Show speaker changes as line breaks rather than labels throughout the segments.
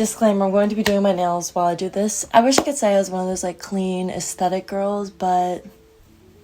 Disclaimer, I'm going to be doing my nails while I do this. I wish I could say I was one of those like clean aesthetic girls, but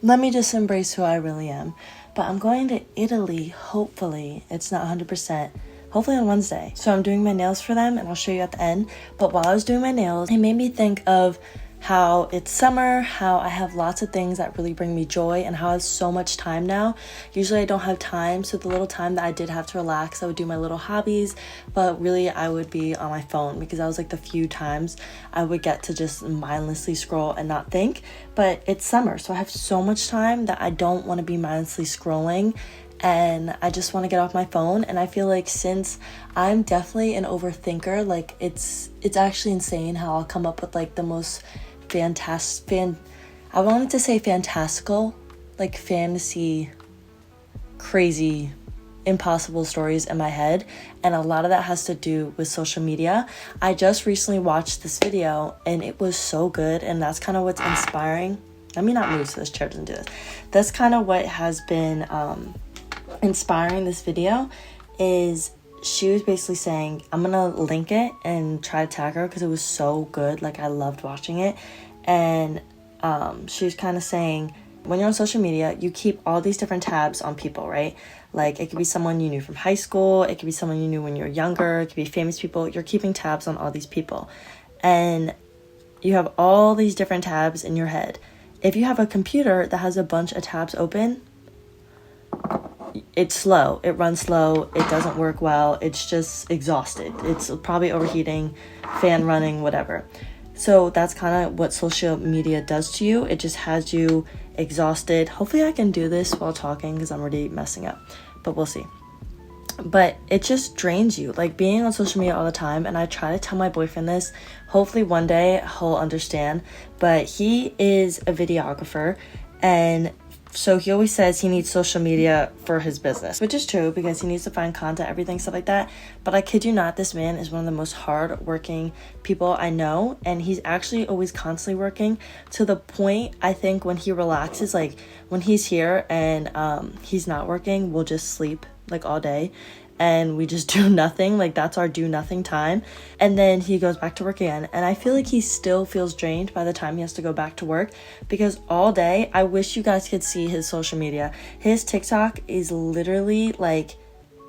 let me just embrace who I really am. But I'm going to Italy, hopefully. It's not 100%. Hopefully on Wednesday. So I'm doing my nails for them and I'll show you at the end. But while I was doing my nails, it made me think of how it's summer, how I have lots of things that really bring me joy, and how I have so much time now. Usually I don't have time, so the little time that I did have to relax, I would do my little hobbies, but really I would be on my phone because that was like the few times I would get to just mindlessly scroll and not think. But it's summer, so I have so much time that I don't want to be mindlessly scrolling, and I just want to get off my phone. And I feel like since I'm definitely an overthinker, like it's actually insane how I'll come up with like the most I wanted to say fantastical, like fantasy, crazy, impossible stories in my head, and a lot of that has to do with social media. I just recently watched this video and it was so good, and that's kind of what's inspiring. Let me not move so this chair doesn't do this. That's kind of what has been inspiring this video. Is she was basically saying, I'm gonna link it and try to tag her because it was so good. Like, I loved watching it. And she was kind of saying, when you're on social media, you keep all these different tabs on people, right? Like, it could be someone you knew from high school, it could be someone you knew when you were younger, it could be famous people. You're keeping tabs on all these people, and you have all these different tabs in your head. If you have a computer that has a bunch of tabs open, it's slow, it runs slow, it doesn't work well, it's just exhausted, it's probably overheating, fan running, whatever. So that's kind of what social media does to you. It just has you exhausted. Hopefully I can do this while talking because I'm already messing up, but we'll see. But it just drains you, like being on social media all the time. And I try to tell my boyfriend this. Hopefully one day he'll understand, but he is a videographer, and so he always says he needs social media for his business, which is true because he needs to find content, everything, stuff like that. But I kid you not, this man is one of the most hard-working people I know, and he's actually always constantly working, to the point, I think, when he relaxes, like when he's here and he's not working, we'll just sleep like all day and we just do nothing. Like, that's our do nothing time. And then he goes back to work again, and I feel like he still feels drained by the time he has to go back to work, because all day, I wish you guys could see his social media. His TikTok is literally like,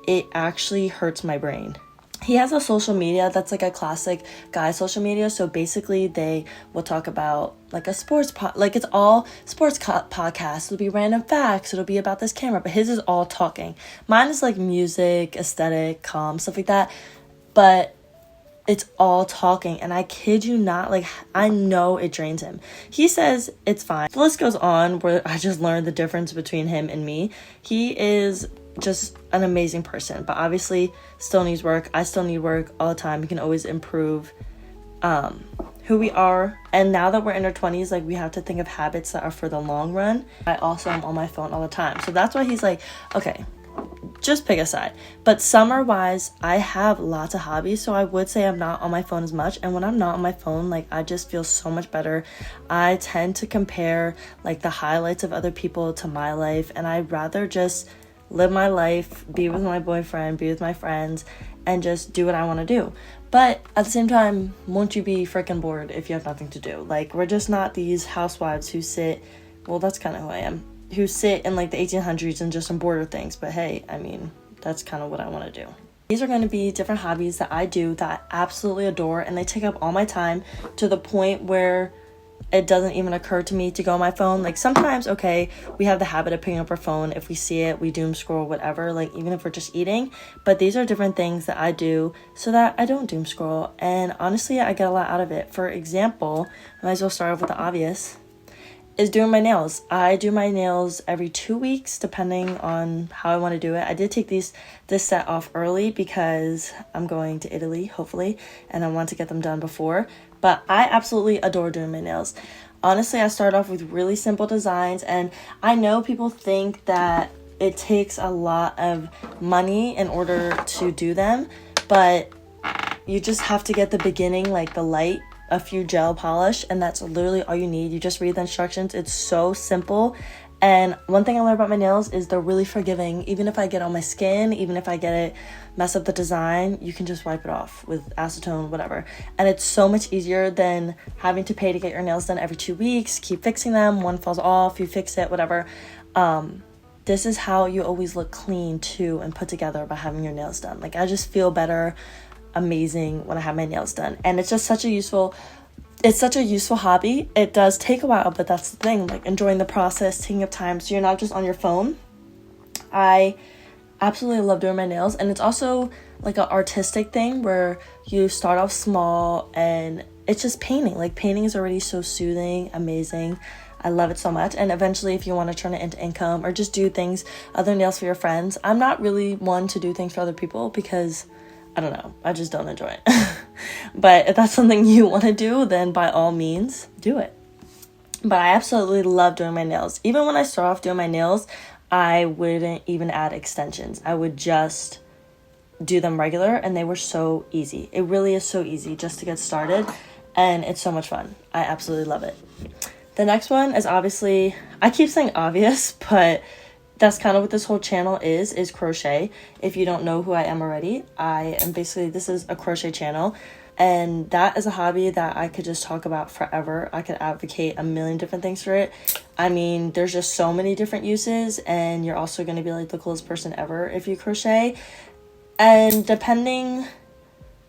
it actually hurts my brain. He has a social media that's like a classic guy social media. So basically they will talk about like a sports like it's all sports podcast. It'll be random facts, it'll be about this camera, but his is all talking. Mine is like music, aesthetic, calm, stuff like that, but it's all talking. And I kid you not, like, I know it drains him. He says it's fine. The list goes on where I just learned the difference between him and me. He is just an amazing person, but obviously still needs work. I still need work all the time. We can always improve who we are. And now that we're in our 20s, like, we have to think of habits that are for the long run. I also am on my phone all the time, so that's why he's like, okay, just pick a side. But summer wise, I have lots of hobbies, so I would say I'm not on my phone as much. And when I'm not on my phone, like, I just feel so much better. I tend to compare like the highlights of other people to my life, and I'd rather just live my life, be with my boyfriend, be with my friends, and just do what I want to do. But at the same time, won't you be freaking bored if you have nothing to do? Like, we're just not these housewives who sit, well, that's kind of who I am, who sit in like the 1800s and just embroider things. But hey, I mean, that's kind of what I want to do. These are going to be different hobbies that I do that I absolutely adore, and they take up all my time to the point where it doesn't even occur to me to go on my phone. Like, sometimes, okay, we have the habit of picking up our phone. If we see it, we doom scroll, whatever, like, even if we're just eating. But these are different things that I do so that I don't doom scroll. And honestly, I get a lot out of it. For example, I might as well start off with the obvious, is doing my nails. I do my nails every 2 weeks, depending on how I want to do it. I did take this set off early because I'm going to Italy, hopefully, and I want to get them done before. But I absolutely adore doing my nails. Honestly, I start off with really simple designs, and I know people think that it takes a lot of money in order to do them, but you just have to get the beginning, like the light, a few gel polish, and that's literally all you need. You just read the instructions. It's so simple, And one thing I learned about my nails is they're really forgiving. Even if I get on my skin, even if I get it, mess up the design, you can just wipe it off with acetone, whatever. And it's so much easier than having to pay to get your nails done every 2 weeks, keep fixing them, one falls off, you fix it, whatever. This is how you always look clean too and put together by having your nails done. Like, I just feel better, amazing when I have my nails done. And it's just such a useful hobby. It does take a while, but that's the thing, like enjoying the process, taking up time so you're not just on your phone. I absolutely love doing my nails, and it's also like an artistic thing where you start off small and it's just painting. Like, painting is already so soothing, amazing. I love it so much. And eventually, if you want to turn it into income or just do things, other nails for your friends. I'm not really one to do things for other people because I don't know, I just don't enjoy it. But if that's something you want to do, then by all means, do it. But I absolutely love doing my nails. Even when I start off doing my nails, I wouldn't even add extensions. I would just do them regular, and they were so easy. It really is so easy just to get started, and it's so much fun. I absolutely love it. The next one is obviously, I keep saying obvious, but that's kind of what this whole channel is crochet. If you don't know who I am already, I am basically, this is a crochet channel, and that is a hobby that I could just talk about forever. I could advocate a million different things for it. I mean, there's just so many different uses, and you're also going to be like the coolest person ever if you crochet. And depending,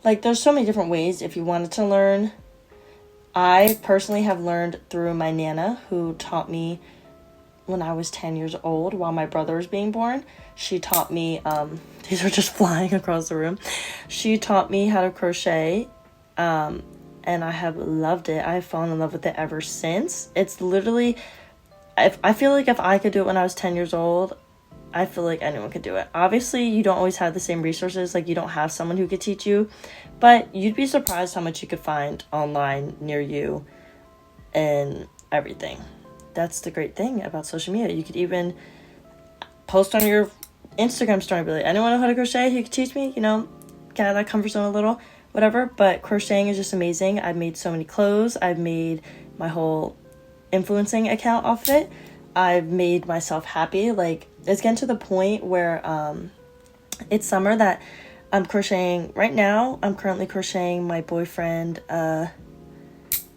like, there's so many different ways if you wanted to learn. I personally have learned through my Nana, who taught me when I was 10 years old while my brother was being born. She taught me, these are just flying across the room. She taught me how to crochet, and I have loved it. I've fallen in love with it ever since. It's literally, I feel like if I could do it when I was 10 years old, I feel like anyone could do it. Obviously, you don't always have the same resources. Like, you don't have someone who could teach you, but you'd be surprised how much you could find online near you and everything. That's the great thing about social media. You could even post on your Instagram story and be like, anyone know how to crochet? Who could teach me? You know, get out of that comfort zone a little, whatever. But crocheting is just amazing. I've made so many clothes. I've made my whole influencing account off of it. I've made myself happy. Like, it's getting to the point where it's summer that I'm crocheting right now. I'm currently crocheting my boyfriend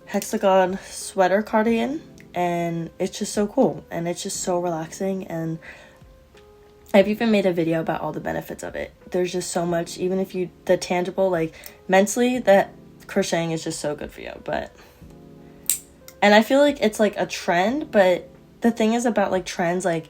hexagon sweater cardigan, and it's just so cool, and it's just so relaxing. And I've even made a video about all the benefits of it. There's just so much, even if you, the tangible, like mentally, that crocheting is just so good for you. And I feel like it's like a trend, but the thing is about like trends, like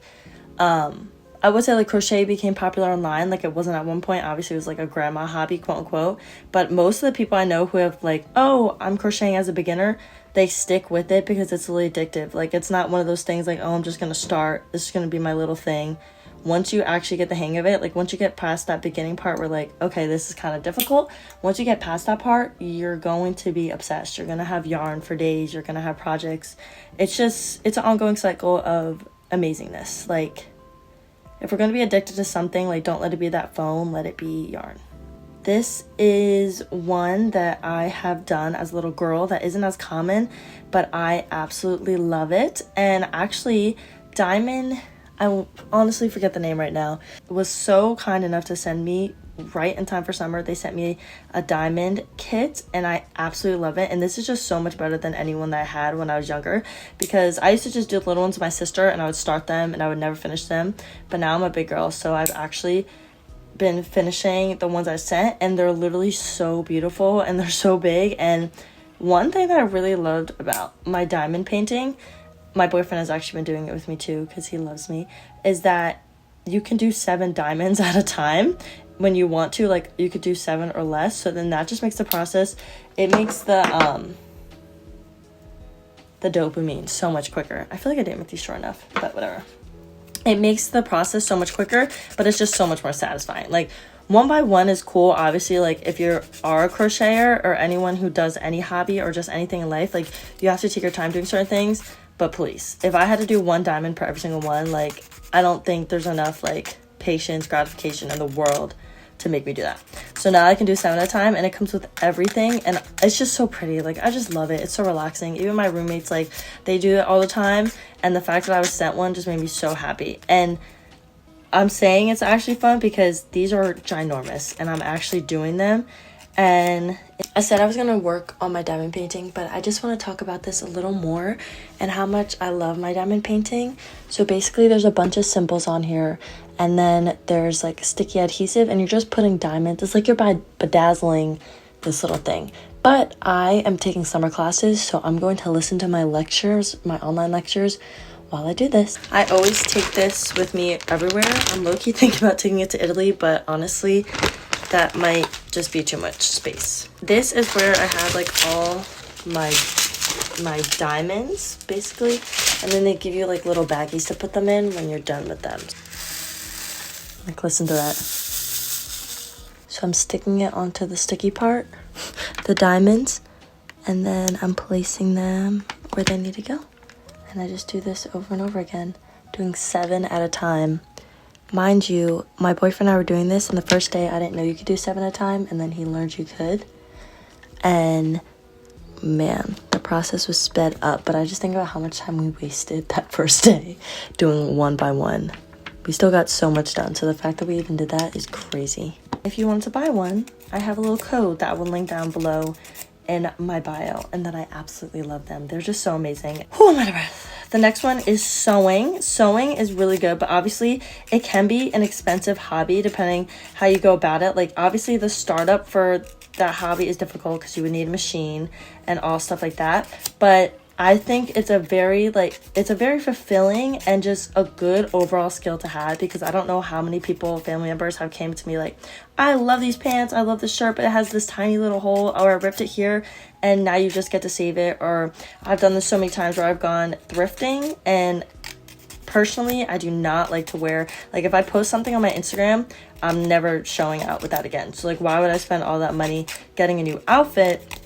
I would say like crochet became popular online. Like, it wasn't at one point. Obviously, it was like a grandma hobby, quote unquote. But most of the people I know who have like, oh, I'm crocheting as a beginner, they stick with it because it's really addictive. Like, it's not one of those things like, oh, I'm just going to start. This is going to be my little thing. Once you actually get the hang of it, like once you get past that beginning part where like, okay, this is kind of difficult. Once you get past that part, you're going to be obsessed. You're going to have yarn for days. You're going to have projects. It's an ongoing cycle of amazingness. Like, if we're going to be addicted to something, like, don't let it be that phone, let it be yarn. This is one that I have done as a little girl that isn't as common, but I absolutely love it. And actually, Diamond, I honestly forget the name right now, was so kind enough to send me right in time for summer. They sent me a diamond kit, and I absolutely love it. And this is just so much better than anyone that I had when I was younger, because I used to just do the little ones with my sister, and I would start them and I would never finish them. But now I'm a big girl, so I've actually been finishing the ones I sent, and they're literally so beautiful and they're so big. And one thing that I really loved about my diamond painting, my boyfriend has actually been doing it with me too because he loves me, is that you can do 7 diamonds at a time when you want to. Like, you could do 7 or less, so then that just makes the process, it makes the dopamine so much quicker. I feel like I didn't make these short enough, but whatever. It makes the process so much quicker, but it's just so much more satisfying. Like, one by one is cool, obviously. Like, if you are a crocheter or anyone who does any hobby or just anything in life, like, you have to take your time doing certain things. But please, if I had to do 1 diamond per every single one, like, I don't think there's enough like patience, gratification in the world to make me do that. So now I can do 7 at a time, and it comes with everything, and it's just so pretty. Like, I just love it. It's so relaxing. Even my roommates, like, they do it all the time, and the fact that I was sent one just made me so happy. And I'm saying it's actually fun because these are ginormous, and I'm actually doing them. And I said I was gonna work on my diamond painting, but I just want to talk about this a little more and how much I love my diamond painting. So basically there's a bunch of symbols on here, and then there's like sticky adhesive, and you're just putting diamonds. It's like you're bedazzling this little thing. But I am taking summer classes, so I'm going to listen to my lectures, my online lectures, while I do this. I always take this with me everywhere. I'm low-key thinking about taking it to Italy, but honestly, that might just be too much space. This is where I had like all my diamonds, basically, and then they give you like little baggies to put them in when you're done with them. Like, listen to that. So I'm sticking it onto the sticky part, the diamonds, and then I'm placing them where they need to go. And I just do this over and over again, doing 7 at a time. Mind you, my boyfriend and I were doing this, and the first day I didn't know you could do 7 at a time, and then he learned you could. And man, the process was sped up, but I just think about how much time we wasted that first day doing 1 by 1. We still got so much done, so the fact that we even did that is crazy. If you want to buy one, I have a little code that I will link down below in my bio, and that I absolutely love them. They're just so amazing. Whew, I'm out of breath. The next one is sewing. Sewing is really good, but obviously it can be an expensive hobby depending how you go about it. Like, obviously the startup for that hobby is difficult because you would need a machine and all stuff like that, but I think it's a very fulfilling and just a good overall skill to have, because I don't know how many people, family members, have came to me like, I love these pants, I love this shirt, but it has this tiny little hole, or I ripped it here, and now you just get to save it. Or I've done this so many times where I've gone thrifting, and personally, I do not like to wear, like, if I post something on my Instagram, I'm never showing out with that again. So like, why would I spend all that money getting a new outfit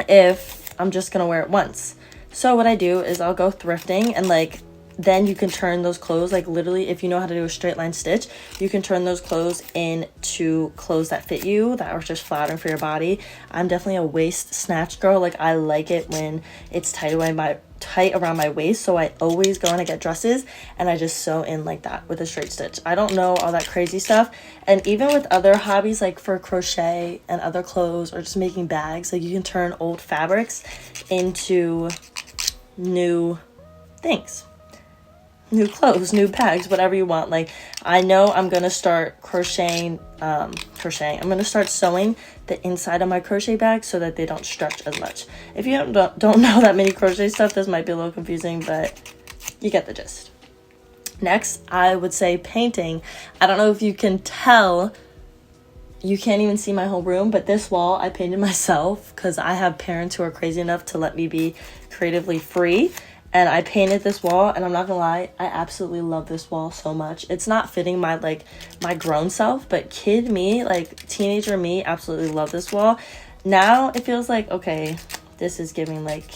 if I'm just gonna wear it once? So what I do is I'll go thrifting, and like, then you can turn those clothes, like literally, if you know how to do a straight line stitch, you can turn those clothes into clothes that fit you, that are just flattering for your body. I'm definitely a waist snatch girl. Like, I like it when it's tight around my waist, so I always go and I get dresses and I just sew in like that with a straight stitch. I don't know all that crazy stuff. And even with other hobbies, like for crochet and other clothes, or just making bags, like, you can turn old fabrics into new things, new clothes, new bags, whatever you want. Like, I know I'm gonna start I'm gonna start sewing the inside of my crochet bag so that they don't stretch as much. If you don't know that many crochet stuff, this might be a little confusing, but you get the gist. Next, I would say painting. I don't know if you can tell, you can't even see my whole room, but this wall I painted myself because I have parents who are crazy enough to let me be creatively free. And I painted this wall, and I'm not gonna lie, I absolutely love this wall so much. It's not fitting my grown self, but kid me, like teenager me, absolutely love this wall. Now it feels like, okay, this is giving like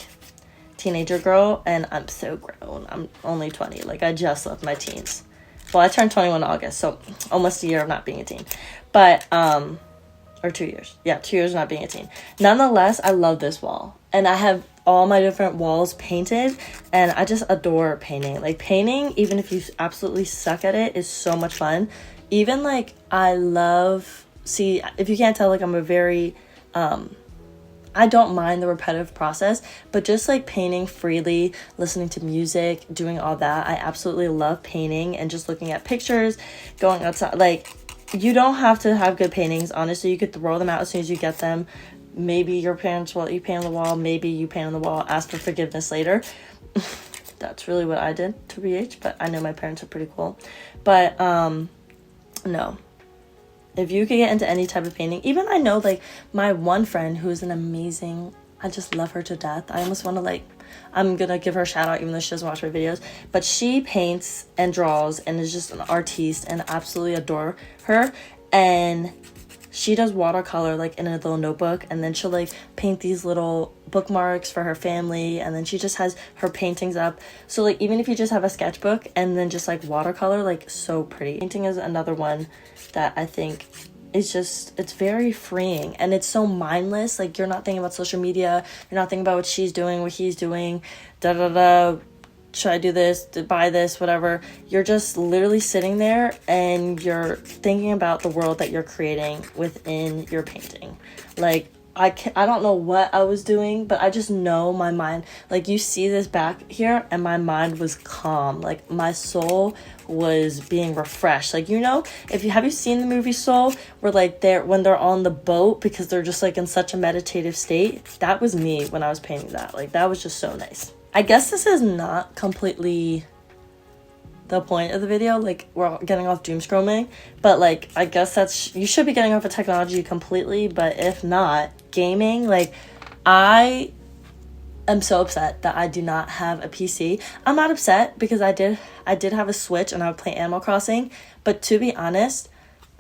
teenager girl, and I'm so grown. I'm only 20. Like, I just left my teens. Well, I turned 21 in August, so almost a year of not being a teen. But, or 2 years. Yeah, 2 years of not being a teen. Nonetheless, I love this wall. And I have all my different walls painted, and I just adore painting. Like, painting, even if you absolutely suck at it, is so much fun. Even, like, I love, see, if you can't tell, like, I'm a very, I don't mind the repetitive process, but just like painting freely, listening to music, doing all that, I absolutely love painting and just looking at pictures, going outside. Like, you don't have to have good paintings. Honestly, you could throw them out as soon as you get them. Maybe your parents will let you paint on the wall. Maybe you paint on the wall, ask for forgiveness later. That's really what I did to BH, but I know my parents are pretty cool. But, no. If you could get into any type of painting, even I know, like, my one friend who's an amazing, I just love her to death. I almost want to, like, I'm going to give her a shout out even though she doesn't watch my videos. But she paints and draws and is just an artiste, and I absolutely adore her. And she does watercolor, like, in a little notebook, and then she'll, like, paint these little bookmarks for her family, and then she just has her paintings up. So, like, even if you just have a sketchbook and then just, like, watercolor, like, so pretty. Painting is another one that I think it's very freeing, and it's so mindless. Like, you're not thinking about social media, you're not thinking about what she's doing, what he's doing, da da da, should I do this, buy this, whatever. You're just literally sitting there and you're thinking about the world that you're creating within your painting. Like, I don't know what I was doing, but I just know my mind, like, you see this back here, and my mind was calm. Like, my soul was being refreshed. Like, you know, have you seen the movie Soul, where like when they're on the boat because they're just like in such a meditative state? That was me when I was painting that. Like, that was just so nice. I guess this is not completely the point of the video, like, we're getting off doom scrolling, but like, I guess you should be getting off of technology completely. But if not, gaming, like, I am so upset that I do not have a PC. I'm not upset because I did have a Switch and I would play Animal Crossing, but to be honest,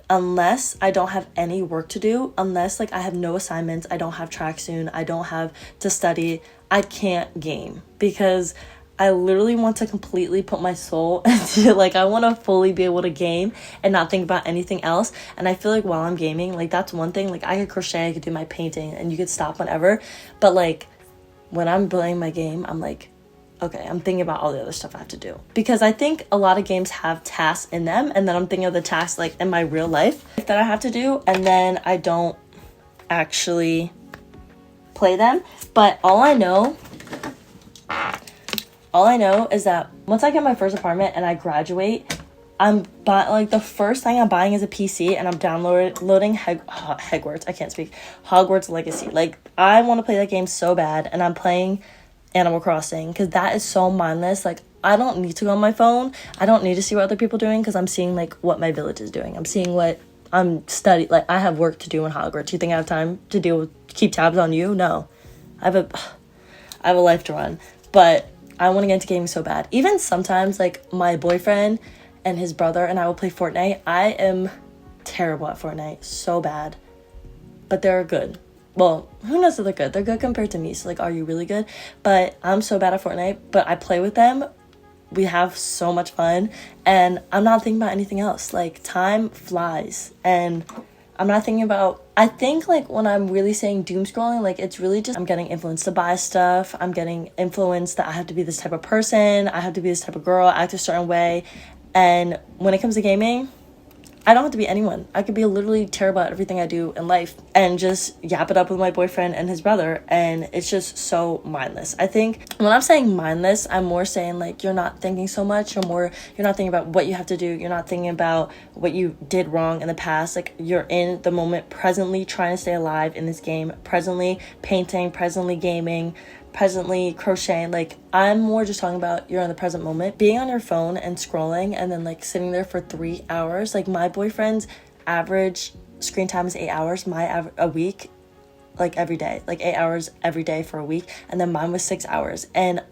unless I don't have any work to do, unless like I have no assignments, I don't have track soon, I don't have to study, I can't game, because I literally want to completely put my soul into, like, I want to fully be able to game and not think about anything else. And I feel like while I'm gaming, like, that's one thing. Like, I could crochet, I could do my painting, and you could stop whenever. But, like, when I'm playing my game, I'm like, okay, I'm thinking about all the other stuff I have to do. Because I think a lot of games have tasks in them, and then I'm thinking of the tasks, like, in my real life that I have to do, and then I don't actually play them. But all I know is that once I get my first apartment and I graduate, the first thing I'm buying is a PC, and I'm downloading Hogwarts Legacy. Like, I want to play that game so bad, and I'm playing Animal Crossing because that is so mindless. Like, I don't need to go on my phone. I don't need to see what other people are doing because I'm seeing, like, what my village is doing. I'm seeing what I'm studying. Like, I have work to do in Hogwarts. You think I have time to keep tabs on you? No. I have a life to run. But I want to get into gaming so bad. Even sometimes, like, my boyfriend and his brother and I will play Fortnite. I am terrible at Fortnite. So bad. But they're good. Well, who knows if they're good? They're good compared to me. So, like, are you really good? But I'm so bad at Fortnite. But I play with them. We have so much fun. And I'm not thinking about anything else. Like, time flies. And I'm not thinking about, I think, like, when I'm really saying doom scrolling, like, it's really just I'm getting influenced to buy stuff. I'm getting influenced that I have to be this type of person. I have to be this type of girl, act a certain way. And when it comes to gaming, I don't have to be anyone. I could be literally terrible at everything I do in life and just yap it up with my boyfriend and his brother. And it's just so mindless. I think when I'm saying mindless, I'm more saying, like, you're not thinking so much. You're not thinking about what you have to do. You're not thinking about what you did wrong in the past. Like, you're in the moment, presently trying to stay alive in this game, presently painting, presently gaming, presently crocheting. Like, I'm more just talking about you're in the present moment. Being on your phone and scrolling and then, like, sitting there for 3 hours. Like, my boyfriend's average screen time is 8 hours. A week, like, every day. Like, 8 hours every day for a week. And then mine was 6 hours. And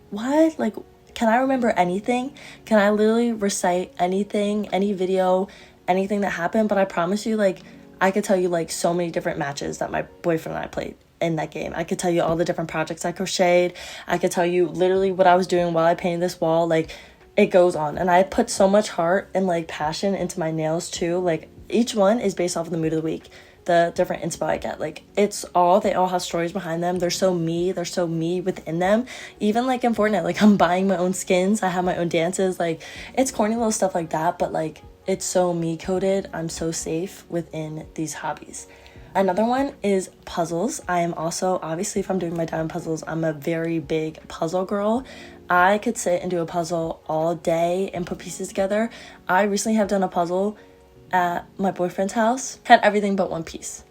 what? Like, can I remember anything? Can I literally recite anything, any video, anything that happened? But I promise you, like, I could tell you, like, so many different matches that my boyfriend and I played in that game. I could tell you all the different projects I crocheted. I could tell you literally what I was doing while I painted this wall. Like, it goes on. And I put so much heart and, like, passion into my nails too. Like, each one is based off of the mood of the week, the different inspo I get. Like, they all have stories behind them. They're so me within them. Even, like, in Fortnite, like, I'm buying my own skins. I have my own dances. Like, it's corny little stuff like that, but, like, it's so me coded. I'm so safe within these hobbies. Another one is puzzles. I am also, obviously, if I'm doing my diamond puzzles, I'm a very big puzzle girl. I could sit and do a puzzle all day and put pieces together. I recently have done a puzzle at my boyfriend's house. Had everything but one piece.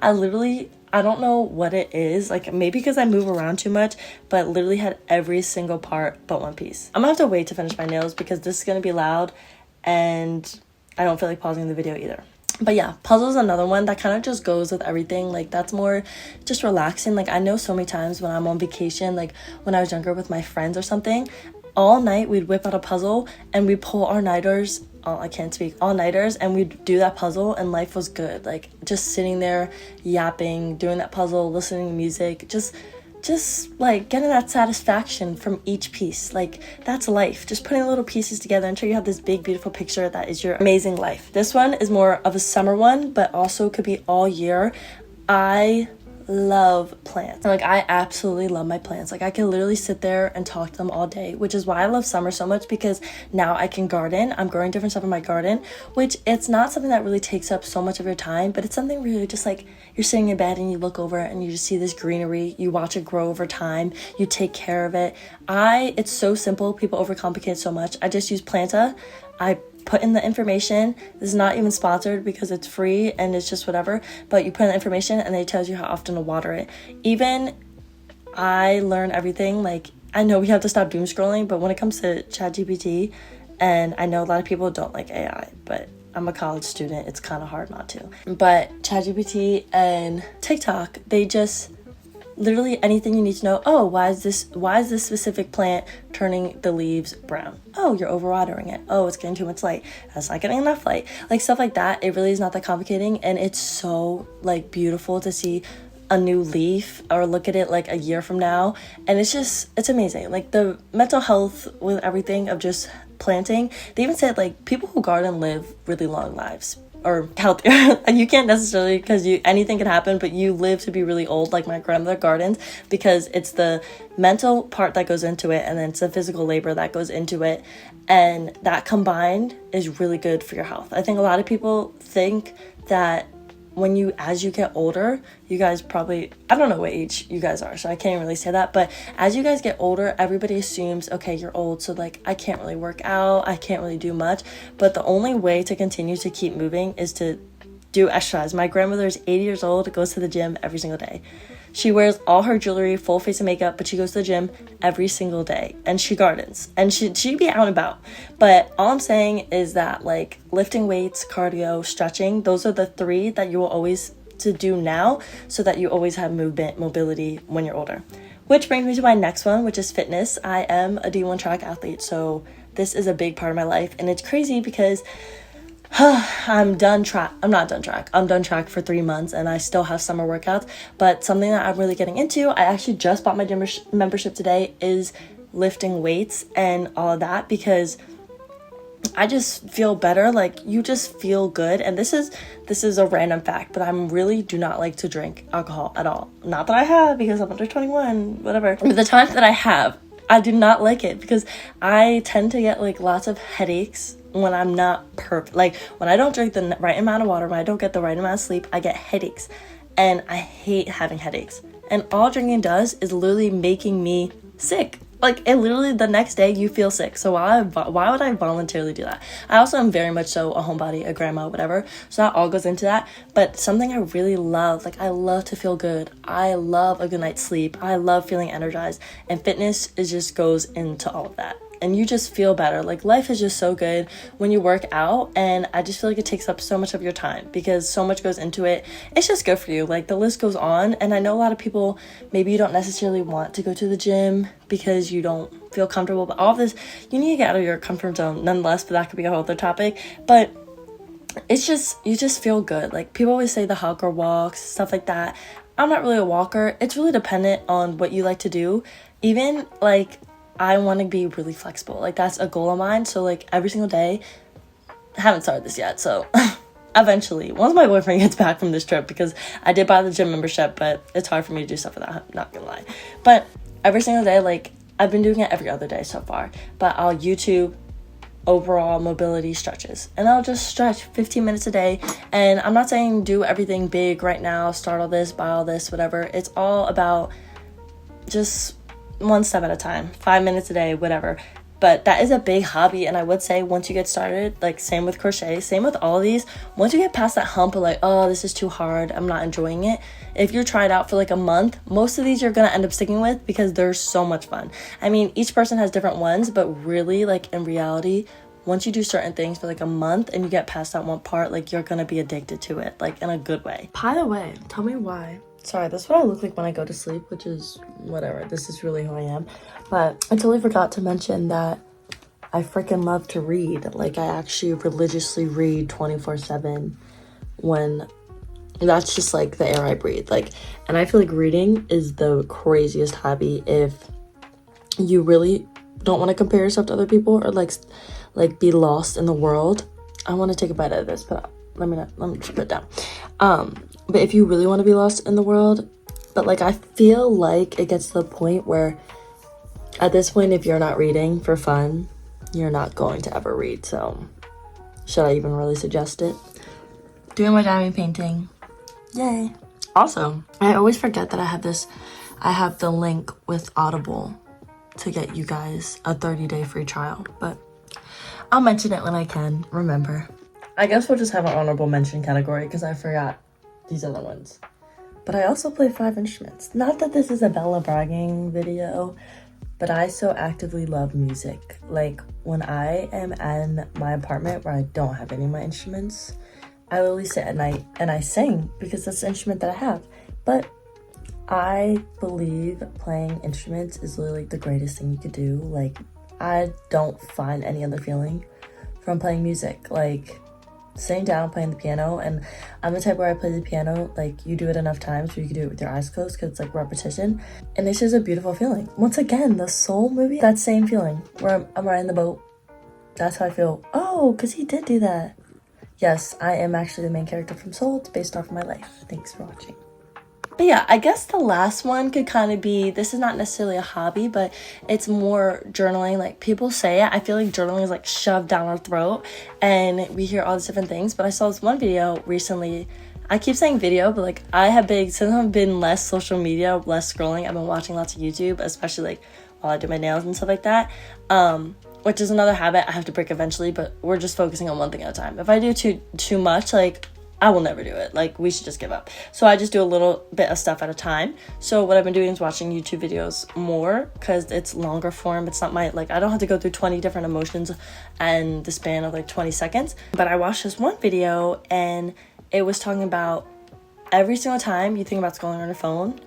I don't know what it is. Like, maybe because I move around too much, but literally had every single part but one piece. I'm gonna have to wait to finish my nails because this is gonna be loud and I don't feel like pausing the video either. But yeah, puzzles is another one that kind of just goes with everything. Like, that's more just relaxing. Like, I know so many times when I'm on vacation, like when I was younger with my friends or something, all night we'd whip out a puzzle and we'd pull our all-nighters and we'd do that puzzle and life was good. Like, just sitting there yapping, doing that puzzle, listening to music, just just like getting that satisfaction from each piece. Like, that's life, just putting little pieces together until you have this big beautiful picture that is your amazing life. This one is more of a summer one, but also could be all year. I love plants. Like, I absolutely love my plants. Like, I can literally sit there and talk to them all day, which is why I love summer so much, because now I can garden. I'm growing different stuff in my garden, which it's not something that really takes up so much of your time, but it's something really just like you're sitting in bed and you look over it and you just see this greenery, you watch it grow over time, you take care of it. It's so simple. People overcomplicate it so much. I just use Planta. I put in the information. This is not even sponsored because it's free and it's just whatever, but you put in the information and it tells you how often to water it. Even I learn everything. Like, I know we have to stop doom scrolling, but when it comes to ChatGPT, and I know a lot of people don't like AI, but I'm a college student, it's kind of hard not to. But ChatGPT and TikTok, they just literally anything you need to know. Oh, why is this specific plant turning the leaves brown? Oh, you're overwatering it. Oh, it's getting too much light. That's not getting enough light. Like, stuff like that. It really is not that complicating, and it's so like beautiful to see a new leaf or look at it like a year from now, and it's amazing. Like, the mental health with everything of just planting. They even said like people who garden live really long lives, or healthier. You can't necessarily, because anything can happen, but you live to be really old. Like, my grandmother gardens because it's the mental part that goes into it, and then it's the physical labor that goes into it, and that combined is really good for your health. I think a lot of people think that as you get older, you guys probably, I don't know what age you guys are, so I can't really say that, but as you guys get older, everybody assumes, okay, you're old, so like, I can't really work out, I can't really do much, but the only way to continue to keep moving is to do exercise. My grandmother is 80 years old, goes to the gym every single day. She wears all her jewelry, full face of makeup, but she goes to the gym every single day, and she gardens, and she'd be out and about. But all I'm saying is that, like, lifting weights, cardio, stretching, those are the three that you will always to do now, so that you always have mobility when you're older. Which brings me to my next one, which is fitness. I am a D1 track athlete, so this is a big part of my life, and it's crazy because I'm done track. I'm done track for 3 months, and I still have summer workouts, but something that I'm really getting into, I actually just bought my gym membership today, is lifting weights and all of that, because I just feel better. Like, you just feel good. And this is a random fact, but I really do not like to drink alcohol at all. Not that I have, because I'm under 21, whatever. But the time that I have, I do not like it, because I tend to get like lots of headaches when I'm not perfect. Like, when I don't drink the right amount of water, when I don't get the right amount of sleep, I get headaches, and I hate having headaches. And all drinking does is literally making me sick. Like, it literally, the next day you feel sick. So why would I voluntarily do that? I also am very much so a homebody, a grandma, whatever. So that all goes into that. But something I really love, like, I love to feel good. I love a good night's sleep. I love feeling energized. And fitness just goes into all of that. And you just feel better. Like, life is just so good when you work out, and I just feel like it takes up so much of your time because so much goes into it. It's just good for you. Like, the list goes on, and I know a lot of people, maybe you don't necessarily want to go to the gym because you don't feel comfortable, but all of this, you need to get out of your comfort zone nonetheless, but that could be a whole other topic. But it's just, you just feel good. Like, people always say the hug or walks, stuff like that. I'm not really a walker. It's really dependent on what you like to do. Even, like, I want to be really flexible. Like, that's a goal of mine. So, like, every single day, I haven't started this yet. So, eventually, once my boyfriend gets back from this trip, because I did buy the gym membership, but it's hard for me to do stuff without him, not gonna lie. But every single day, like, I've been doing it every other day so far. But I'll YouTube overall mobility stretches, and I'll just stretch 15 minutes a day. And I'm not saying do everything big right now, start all this, buy all this, whatever. It's all about just one step at a time, 5 minutes a day, whatever. But that is a big hobby, and I would say once you get started, like, same with crochet, same with all of these, once you get past that hump of like, oh, this is too hard, I'm not enjoying it, if you try it out for like a month, most of these you're gonna end up sticking with because they're so much fun. I mean, each person has different ones, but really, like, in reality, once you do certain things for like a month and you get past that one part, like, you're gonna be addicted to it, like, in a good way. By the way, tell me why. Sorry, this is what I look like when I go to sleep, which is whatever. This is really who I am. But I totally forgot to mention that I freaking love to read. Like, I actually religiously read 24/7 when That's just like the air I breathe. Like, and I feel like reading is the craziest hobby if you really don't want to compare yourself to other people or like be lost in the world. I want to take a bite out of this, but let me just put it down. But if you really want to be lost in the world, but like I feel like it gets to the point where at this point, if you're not reading for fun, you're not going to ever read. So should I even really suggest it? Doing my diamond painting. Yay. Also, I always forget that I have the link with Audible to get you guys a 30-day free trial, but I'll mention it when I can remember. I guess we'll just have an honorable mention category because I forgot these other ones. But I also play 5 instruments. Not that this is a Bella bragging video, but I so actively love music. Like when I am in my apartment where I don't have any of my instruments, I literally sit at night and I sing because that's the instrument that I have. But I believe playing instruments is literally the greatest thing you could do. Like, I don't find any other feeling from playing music. Like, sitting down playing the piano, and I'm the type where I play the piano, like, you do it enough times where you can do it with your eyes closed because it's like repetition. And it's just a beautiful feeling. Once again, the Soul movie, that same feeling where I'm riding the boat. That's how I feel. Oh, because he did do that. Yes, I am actually the main character from Soul. It's based off of my life. Thanks for watching. But yeah, I guess the last one could kind of be, this is not necessarily a hobby, but it's more journaling. Like, people say it. I feel like journaling is like shoved down our throat and we hear all these different things. But I saw this one video recently. I keep saying video, but like since I've been less social media, less scrolling, I've been watching lots of YouTube, especially like while I do my nails and stuff like that. Which is another habit I have to break eventually, but we're just focusing on one thing at a time. If I do too much, like, I will never do it. Like, we should just give up. So I just do a little bit of stuff at a time. So what I've been doing is watching YouTube videos more because it's longer form. It's not I don't have to go through 20 different emotions and the span of like 20 seconds. But I watched this one video and it was talking about every single time you think about scrolling on your phone,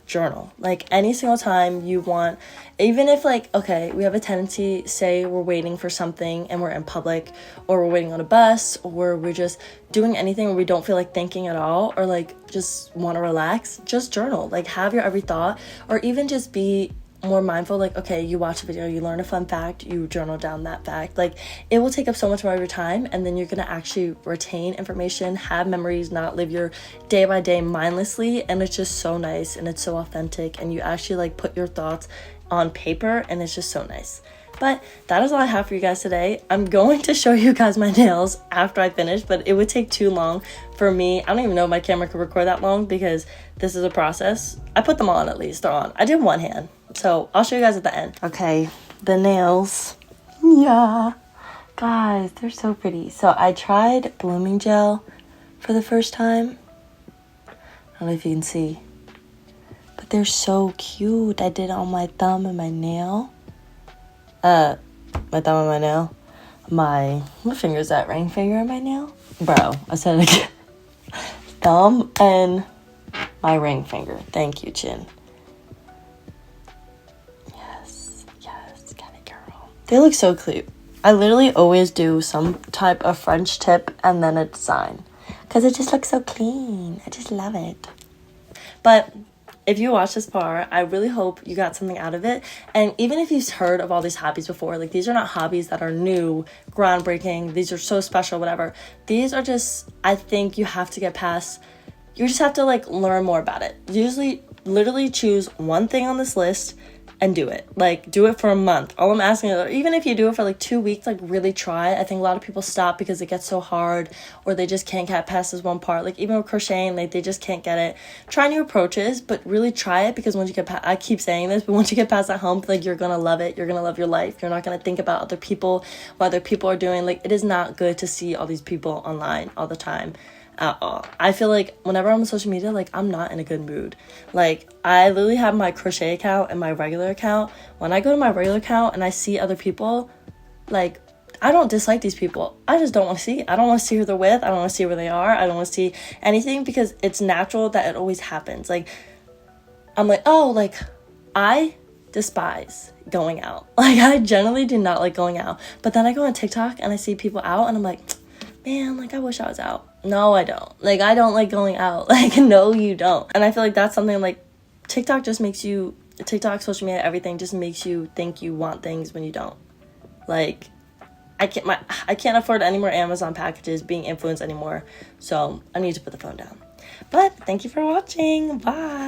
journal. Like, any single time you want, even if like, okay, we have a tendency, say we're waiting for something and we're in public, or we're waiting on a bus, or we're just doing anything where we don't feel like thinking at all, or like just want to relax, just journal. Like, have your every thought, or even just be more mindful. Like, okay, you watch a video, you learn a fun fact, you journal down that fact. Like, it will take up so much more of your time, and then you're gonna actually retain information, have memories, not live your day by day mindlessly. And it's just so nice, and it's so authentic, and you actually like put your thoughts on paper, and it's just so nice. But that is all I have for you guys today. I'm going to show you guys my nails after I finish, but it would take too long for me. I don't even know if my camera could record that long because this is a process. I put them on, at least they're on. I did one hand, so I'll show you guys at the end. Okay, the nails. Yeah, guys, they're so pretty. So I tried blooming gel for the first time. I don't know if you can see, but they're so cute. I did it on my thumb and my nail. My thumb and my nail. What finger is that? Ring finger and my nail? Bro, I said it again. Thumb and my ring finger. Thank you, Chin. Yes, get it, girl. They look so cute. I literally always do some type of French tip and then a design, because it just looks so clean. I just love it. But if you watch this far, I really hope you got something out of it. And even if you've heard of all these hobbies before, like, these are not hobbies that are new, groundbreaking, these are so special, whatever. These are just, I think you have to get past, you just have to like learn more about it. Usually, literally choose one thing on this list and do it. Like, do it for a month. All I'm asking is, even if you do it for like 2 weeks, like, really try. I think a lot of people stop because it gets so hard, or they just can't get past this one part. Like, even with crocheting, like, they just can't get it. Try new approaches, but really try it, because once you get past, I keep saying this, but once you get past that hump, like, you're gonna love it. You're gonna love your life. You're not gonna think about other people, what other people are doing. Like, it is not good to see all these people online all the time at all. I feel like whenever I'm on social media, like, I'm not in a good mood. Like, I literally have my crochet account and my regular account. When I go to my regular account and I see other people, like, I don't dislike these people. I just don't want to see. I don't want to see who they're with. I don't want to see where they are. I don't want to see anything, because it's natural that it always happens. Like, I'm like, oh, like, I despise going out. Like, I generally do not like going out. But then I go on TikTok and I see people out and I'm like, man, like, I wish I was out. No, I don't. Like, I don't like going out. Like, no, you don't. And I feel like that's something like TikTok just makes you, TikTok, social media, everything just makes you think you want things when you don't. Like, I can't afford any more Amazon packages being influenced anymore. So I need to put the phone down. But thank you for watching. Bye.